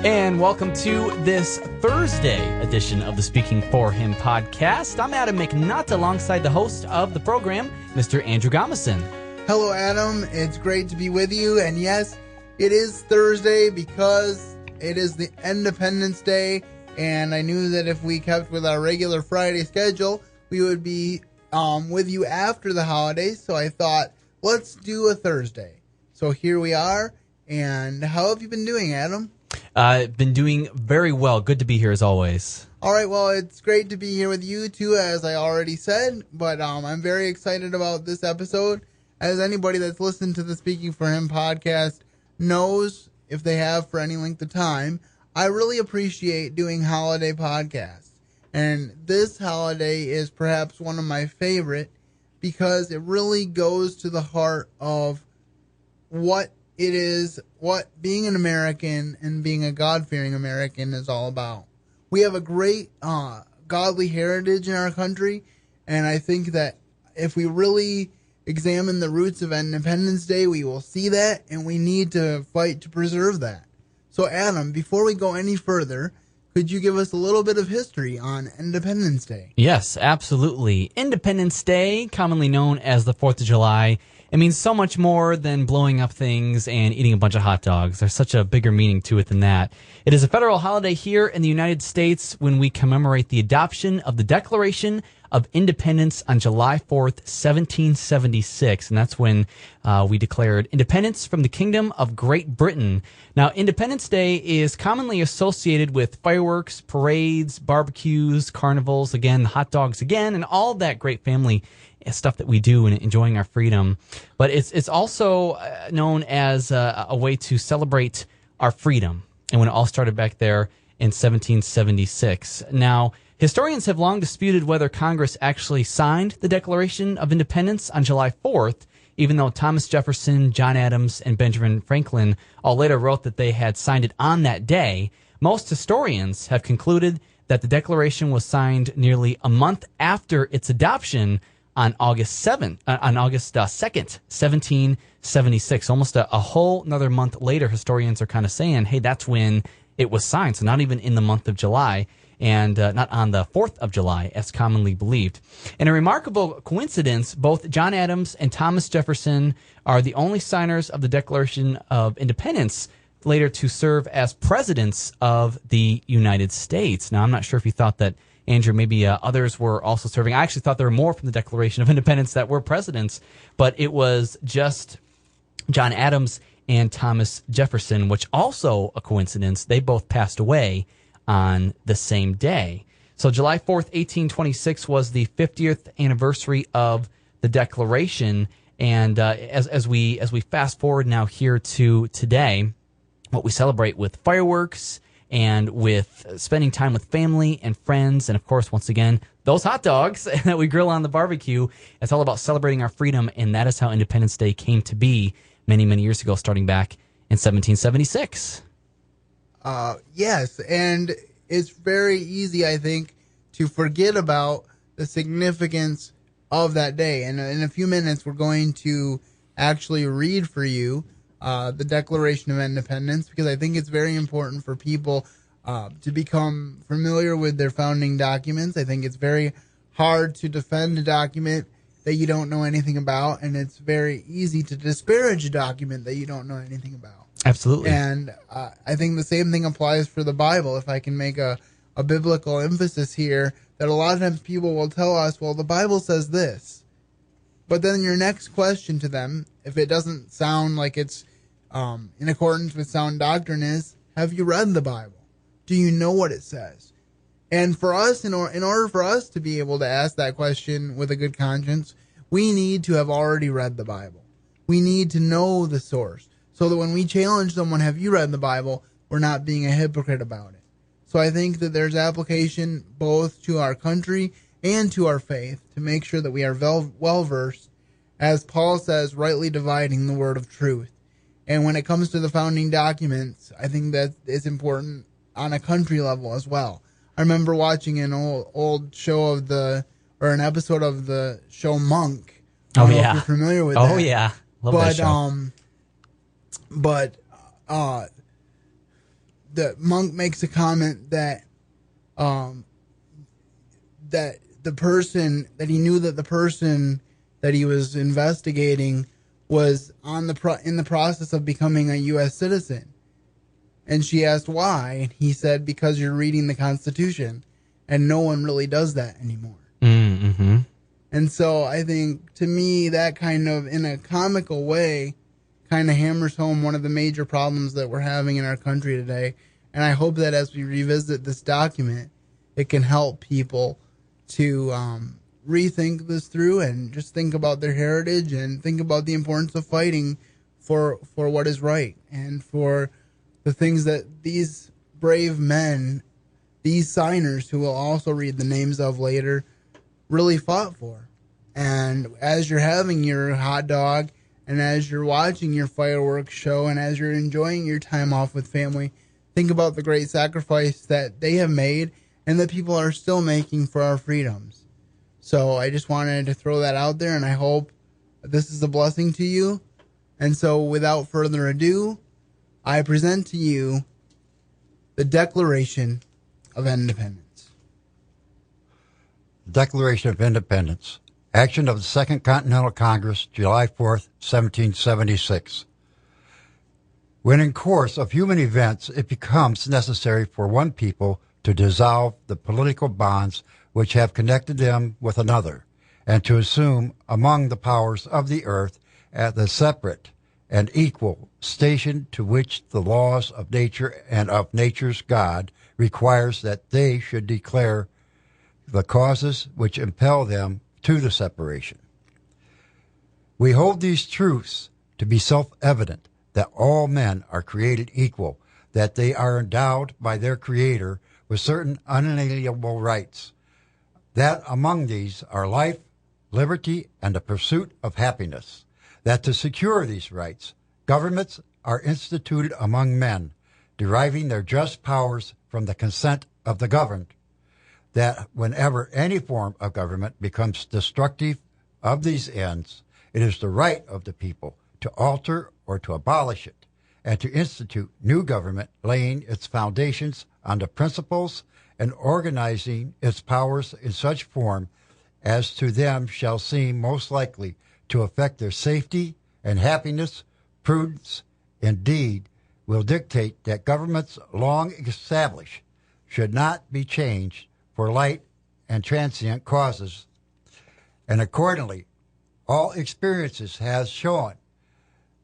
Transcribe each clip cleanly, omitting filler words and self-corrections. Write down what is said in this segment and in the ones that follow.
And welcome to this Thursday edition of the Speaking for Him podcast. I'm Adam McNutt alongside the host of the program, Mr. Andrew Gomison. Hello, Adam. It's great to be with you. And yes, it is Thursday because it is the Independence Day. And I knew that if we kept with our regular Friday schedule, we would be with you after the holidays. So I thought, let's do a Thursday. So here we are. And how have you been doing, Adam? Been doing very well. Good to be here as always. All right, well, it's great to be here with you too, as I already said, but I'm very excited about this episode. As anybody that's listened to the Speaking for Him podcast knows, if they have for any length of time, I really appreciate doing holiday podcasts. And this holiday is perhaps one of my favorite because it really goes to the heart of what it is, what being an American and being a God-fearing American is all about. We have a great godly heritage in our country, and I think that if we really examine the roots of Independence Day, we will see that, and we need to fight to preserve that. So, Adam, before we go any further, could you give us a little bit of history on Independence Day? Yes, absolutely. Independence Day, commonly known as the 4th of July, it means so much more than blowing up things and eating a bunch of hot dogs. There's such a bigger meaning to it than that. It is a federal holiday here in the United States when we commemorate the adoption of the Declaration of Independence on July 4th, 1776. And that's when we declared independence from the Kingdom of Great Britain. Now, Independence Day is commonly associated with fireworks, parades, barbecues, carnivals, again, hot dogs again, and all that great family stuff that we do and enjoying our freedom. But it's also known as a way to celebrate our freedom. And when it all started back there in 1776. Now, historians have long disputed whether Congress actually signed the Declaration of Independence on July 4th, even though Thomas Jefferson, John Adams, and Benjamin Franklin all later wrote that they had signed it on that day. Most historians have concluded that the Declaration was signed nearly a month after its adoption on August 2nd, 1776. Almost a whole another month later, historians are kind of saying, hey, that's when it was signed. So not even in the month of July, and not on the 4th of July, as commonly believed. In a remarkable coincidence, both John Adams and Thomas Jefferson are the only signers of the Declaration of Independence later to serve as presidents of the United States. Now, I'm not sure if you thought that, Andrew, maybe others were also serving. I actually thought there were more from the Declaration of Independence that were presidents, but it was just John Adams and Thomas Jefferson, which also a coincidence. They both passed away on the same day. So July 4th, 1826 was the 50th anniversary of the Declaration. And as we fast forward now here to today, what we celebrate with fireworks and with spending time with family and friends, and of course, once again, those hot dogs that we grill on the barbecue. It's all about celebrating our freedom, and that is how Independence Day came to be many, many years ago, starting back in 1776. Yes, and it's very easy, I think, to forget about the significance of that day. And in a few minutes, we're going to actually read for you the Declaration of Independence, because I think it's very important for people to become familiar with their founding documents. I think it's very hard to defend a document that you don't know anything about, and it's very easy to disparage a document that you don't know anything about. Absolutely. And I think the same thing applies for the Bible. If I can make a biblical emphasis here, that a lot of times people will tell us, well, the Bible says this. But then your next question to them, if it doesn't sound like it's in accordance with sound doctrine, is, have you read the Bible? Do you know what it says? And for us, in order for us to be able to ask that question with a good conscience, we need to have already read the Bible. We need to know the source, so that when we challenge someone, have you read the Bible, we're not being a hypocrite about it. So I think that there's application both to our country and to our faith to make sure that we are well-versed, as Paul says, rightly dividing the word of truth. And when it comes to the founding documents, I think that it's important on a country level as well. I remember watching an old show an episode of the show Monk. I don't know if you're familiar with that. Oh, yeah. Love that show. But the monk makes a comment that that the person that he knew that the person that he was investigating was in the process of becoming a U.S. citizen. And she asked why, and he said, because you're reading the Constitution, and no one really does that anymore. Mm-hmm. And so I think, to me, that kind of, in a comical way, kind of hammers home one of the major problems that we're having in our country today. And I hope that as we revisit this document, it can help people to rethink this through and just think about their heritage and think about the importance of fighting for what is right and for the things that these brave men, these signers who we'll also read the names of later, really fought for. And as you're having your hot dog and as you're watching your fireworks show and as you're enjoying your time off with family, think about the great sacrifice that they have made and that people are still making for our freedoms. So I just wanted to throw that out there, and I hope this is a blessing to you. And so without further ado, I present to you the Declaration of Independence. Declaration of Independence. Action of the Second Continental Congress, July 4th, 1776. When in course of human events it becomes necessary for one people to dissolve the political bonds which have connected them with another, and to assume among the powers of the earth at the separate and equal station to which the laws of nature and of nature's God requires that they should declare the causes which impel them to the separation. We hold these truths to be self-evident, that all men are created equal, that they are endowed by their Creator with certain unalienable rights, that among these are life, liberty, and the pursuit of happiness, that to secure these rights, governments are instituted among men, deriving their just powers from the consent of the governed, that whenever any form of government becomes destructive of these ends, it is the right of the people to alter or to abolish it, and to institute new government, laying its foundations on the principles and organizing its powers in such form as to them shall seem most likely to affect their safety and happiness. Prudence, indeed, will dictate that governments long established should not be changed for light and transient causes. And accordingly, all experiences has shown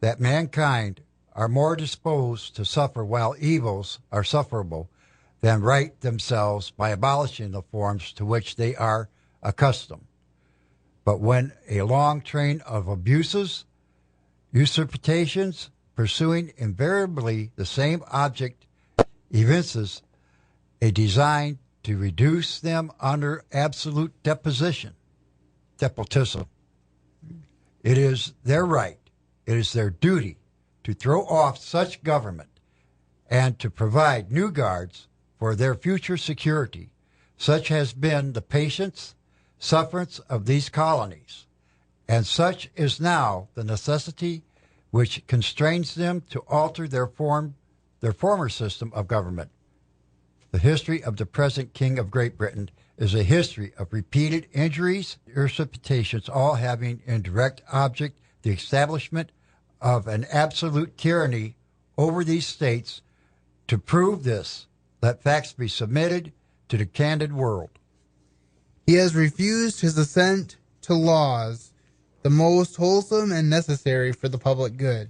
that mankind are more disposed to suffer while evils are sufferable than right themselves by abolishing the forms to which they are accustomed. But when a long train of abuses, usurpations, pursuing invariably the same object, evinces a design to reduce them under absolute despotism, it is their right, it is their duty to throw off such government and to provide new guards for their future security. Such has been the patience, sufferance of these colonies, and such is now the necessity which constrains them to alter their former system of government. The history of the present King of Great Britain is a history of repeated injuries, usurpations, all having in direct object the establishment of an absolute tyranny over these states. To prove this, let facts be submitted to the candid world. He has refused his assent to laws, the most wholesome and necessary for the public good.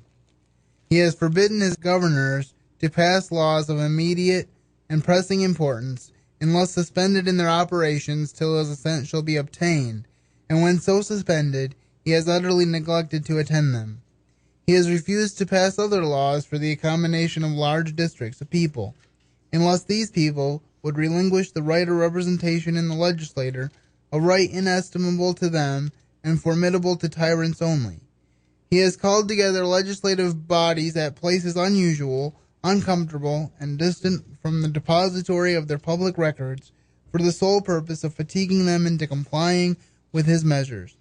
He has forbidden his governors to pass laws of immediate and pressing importance, unless suspended in their operations till his assent shall be obtained, and when so suspended, he has utterly neglected to attend them. He has refused to pass other laws for the accommodation of large districts of people, unless these people would relinquish the right of representation in the legislature, a right inestimable to them and formidable to tyrants only. He has called together legislative bodies at places unusual, uncomfortable, and distant from the depository of their public records, for the sole purpose of fatiguing them into complying with his measures.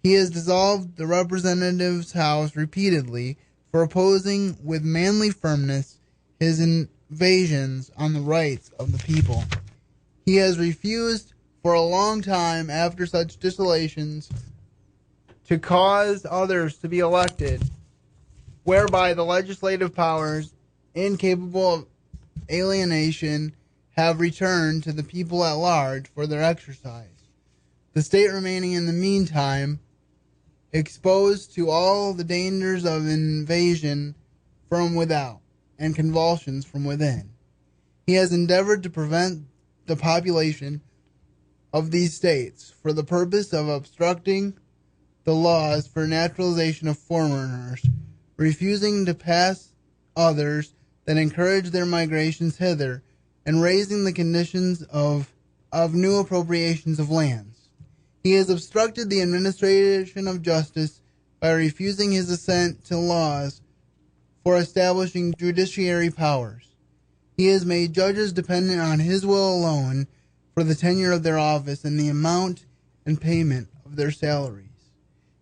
He has dissolved the Representatives' House repeatedly for opposing with manly firmness his invasions on the rights of the people. He has refused for a long time after such desolations to cause others to be elected, whereby the legislative powers, incapable of alienation, have returned to the people at large for their exercise. The state remaining in the meantime exposed to all the dangers of invasion from without and convulsions from within. He has endeavored to prevent the population of these states for the purpose of obstructing the laws for naturalization of foreigners, refusing to pass others that encourage their migrations hither, and raising the conditions of new appropriations of lands. He has obstructed the administration of justice by refusing his assent to laws for establishing judiciary powers. He has made judges dependent on his will alone for the tenure of their office and the amount and payment of their salaries.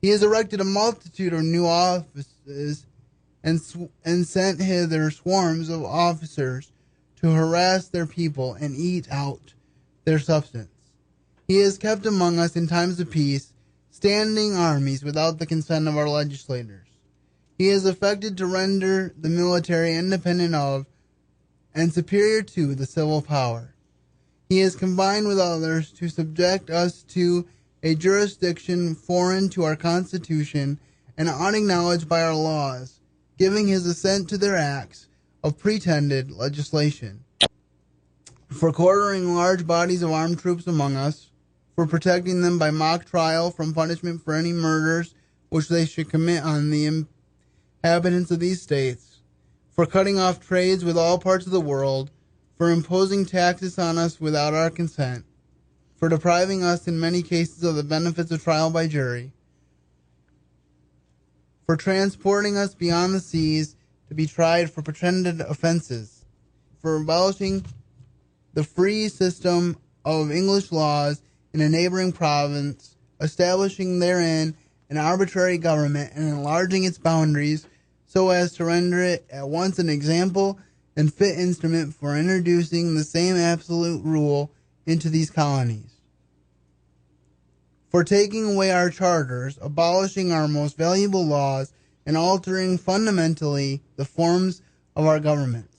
He has erected a multitude of new offices and sent hither swarms of officers to harass their people and eat out their substance. He has kept among us in times of peace standing armies without the consent of our legislators. He has affected to render the military independent of and superior to the civil power. He has combined with others to subject us to a jurisdiction foreign to our Constitution and unacknowledged by our laws, giving his assent to their acts of pretended legislation, for quartering large bodies of armed troops among us, for protecting them by mock trial from punishment for any murders which they should commit on the inhabitants of these states, for cutting off trades with all parts of the world, for imposing taxes on us without our consent, for depriving us in many cases of the benefits of trial by jury, for transporting us beyond the seas to be tried for pretended offenses, for abolishing the free system of English laws in a neighboring province, establishing therein an arbitrary government and enlarging its boundaries so as to render it at once an example and fit instrument for introducing the same absolute rule into these colonies, for taking away our charters, abolishing our most valuable laws, and altering fundamentally the forms of our governments,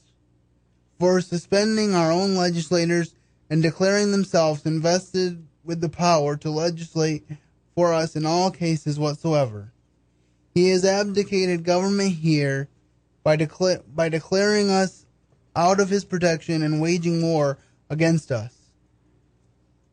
for suspending our own legislators and declaring themselves invested with the power to legislate for us in all cases whatsoever. He has abdicated government here by declaring us out of his protection and waging war against us.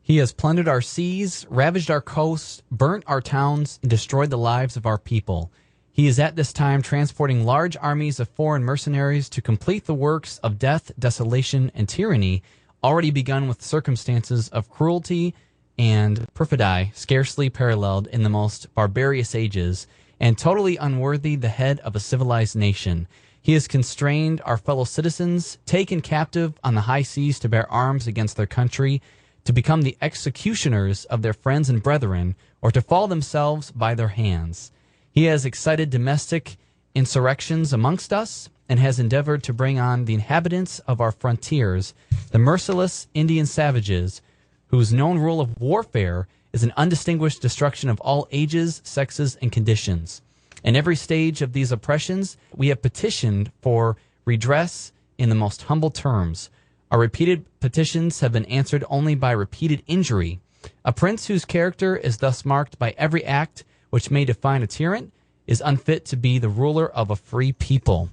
He has plundered our seas, ravaged our coasts, burnt our towns, and destroyed the lives of our people. He is at this time transporting large armies of foreign mercenaries to complete the works of death, desolation, and tyranny already begun with circumstances of cruelty and perfidy scarcely paralleled in the most barbarous ages, and totally unworthy the head of a civilized nation. He has constrained our fellow citizens, taken captive on the high seas to bear arms against their country, to become the executioners of their friends and brethren, or to fall themselves by their hands. He has excited domestic insurrections amongst us, and has endeavored to bring on the inhabitants of our frontiers, the merciless Indian savages, whose known rule of warfare is an undistinguished destruction of all ages, sexes, and conditions. In every stage of these oppressions, we have petitioned for redress in the most humble terms. Our repeated petitions have been answered only by repeated injury. A prince whose character is thus marked by every act which may define a tyrant is unfit to be the ruler of a free people.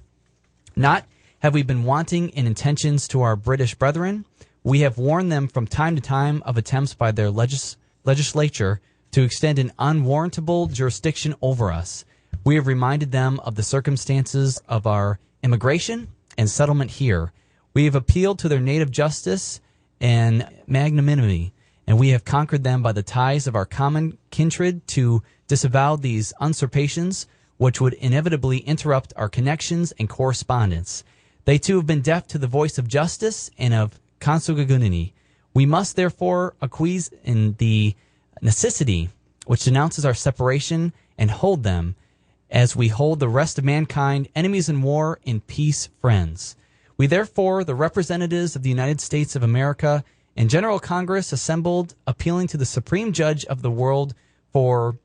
Not have we been wanting in intentions to our British brethren. We have warned them from time to time of attempts by their legislature to extend an unwarrantable jurisdiction over us. We have reminded them of the circumstances of our immigration and settlement here. We have appealed to their native justice and magnanimity, and we have conquered them by the ties of our common kindred to disavow these usurpations, which would inevitably interrupt our connections and correspondence. They too have been deaf to the voice of justice and of consanguinity. We must therefore acquiesce in the necessity which denounces our separation and hold them, as we hold the rest of mankind, enemies in war, in peace friends. We therefore, the representatives of the United States of America and General Congress assembled, appealing to the Supreme Judge of the world for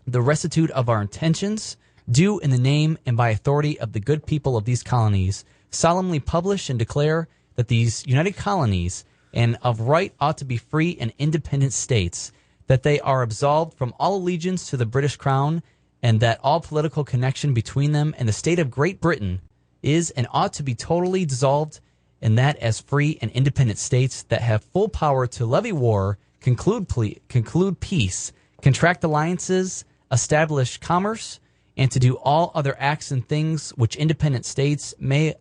the rectitude of our intentions, do in the name and by authority of the good people of these colonies, solemnly publish and declare that these united colonies and of right ought to be free and independent states, that they are absolved from all allegiance to the British Crown, and that all political connection between them and the state of Great Britain is and ought to be totally dissolved, and that as free and independent states that have full power to levy war, conclude peace, contract alliances, establish commerce, and to do all other acts and things which independent states may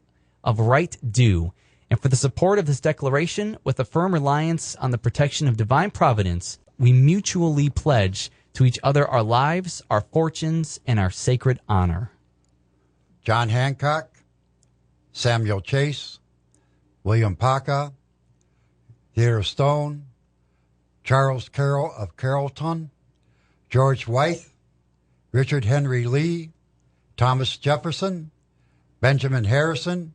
of right do. And for the support of this declaration, with a firm reliance on the protection of divine providence, we mutually pledge to each other our lives, our fortunes, and our sacred honor. John Hancock, Samuel Chase, William Paca, Theodore Stone, Charles Carroll of Carrollton, George Wythe, Richard Henry Lee, Thomas Jefferson, Benjamin Harrison,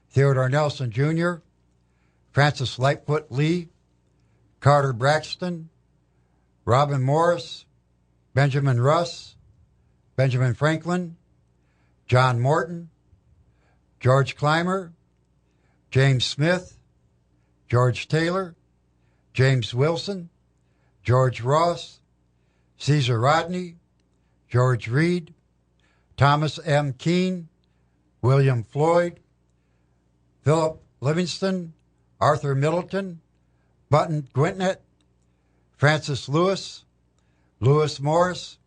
Theodore Nelson Jr., Francis Lightfoot Lee, Carter Braxton, Robin Morris, Benjamin Russ, Benjamin Franklin, John Morton, George Clymer, James Smith, George Taylor, James Wilson, George Ross, Caesar Rodney, George Reed, Thomas M. Keene, William Floyd, Philip Livingston, Arthur Middleton, Button Gwinnett, Francis Lewis, Lewis Morris,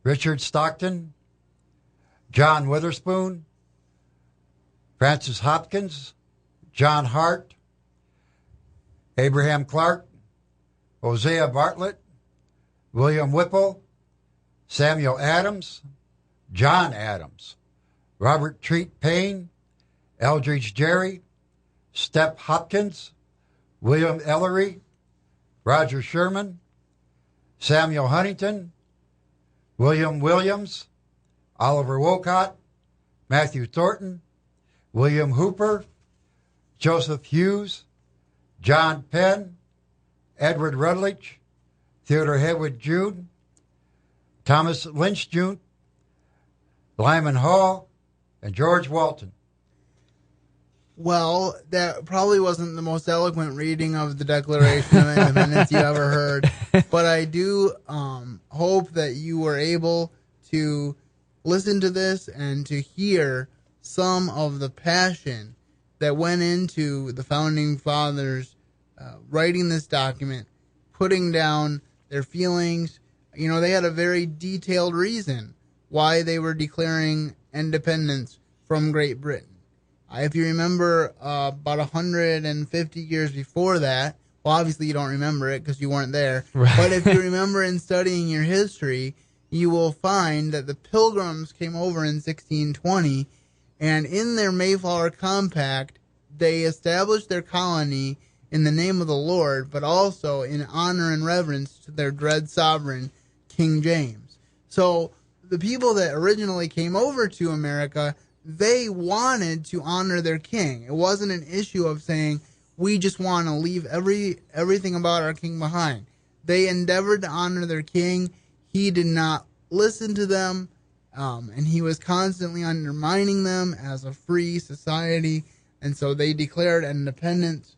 Richard Stockton, John Witherspoon, Francis Hopkins, John Hart, Abraham Clark, Hosea Bartlett, William Whipple, Samuel Adams, John Adams, Robert Treat Payne, Eldridge Jerry, Step Hopkins, William Ellery, Roger Sherman, Samuel Huntington, William Williams, Oliver Wolcott, Matthew Thornton, William Hooper, Joseph Hughes, John Penn, Edward Rutledge, Theodore Hedwig June, Thomas Lynch June, Lyman Hall, and George Walton. Well, that probably wasn't the most eloquent reading of the Declaration of Independence you ever heard, but I do hope that you were able to listen to this and to hear some of the passion that went into the Founding Fathers writing this document, putting down their feelings. You know, they had a very detailed reason why they were declaring independence from Great Britain. If you remember, about 150 years before that, well, obviously you don't remember it because you weren't there, right. But if you remember in studying your history, you will find that the Pilgrims came over in 1620, and in their Mayflower Compact, they established their colony in the name of the Lord, but also in honor and reverence to their dread sovereign, King James. So the people that originally came over to America, they wanted to honor their king. It wasn't an issue of saying, we just want to leave everything about our king behind. They endeavored to honor their king. He did not listen to them, and he was constantly undermining them as a free society. And so they declared independence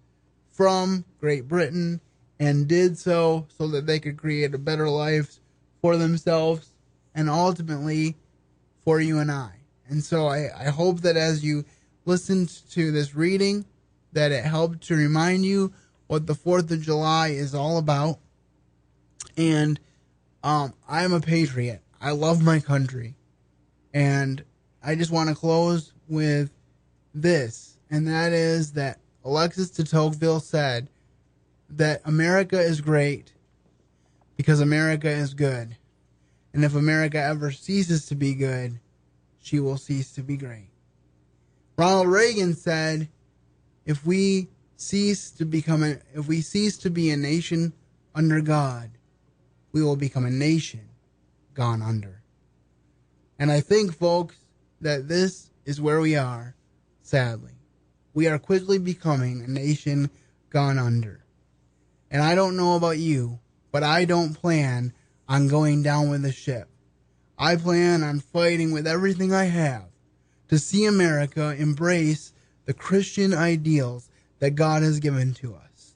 from Great Britain and did so that they could create a better life for themselves and ultimately for you and I. And so I hope that as you listened to this reading, that it helped to remind you what the 4th of July is all about. And I'm a patriot. I love my country. And I just want to close with this, and that is that Alexis de Tocqueville said that America is great because America is good. And if America ever ceases to be good, she will cease to be great. Ronald Reagan said, if we cease to be a nation under God, we will become a nation gone under. And I think, folks, that this is where we are, sadly. we are quickly becoming a nation gone under. And I don't know about you, but I don't plan on going down with the ship. I plan on fighting with everything I have to see America embrace the Christian ideals that God has given to us.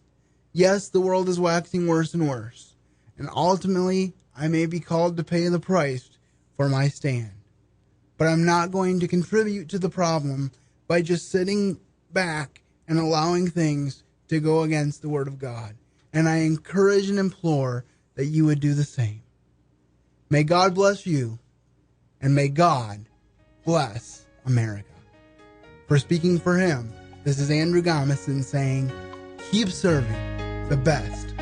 Yes, the world is waxing worse and worse, and ultimately I may be called to pay the price for my stand. But I'm not going to contribute to the problem by just sitting back and allowing things to go against the Word of God. And I encourage and implore that you would do the same. May God bless you, and may God bless America. For speaking for him, this is Andrew Gomison saying, keep serving the best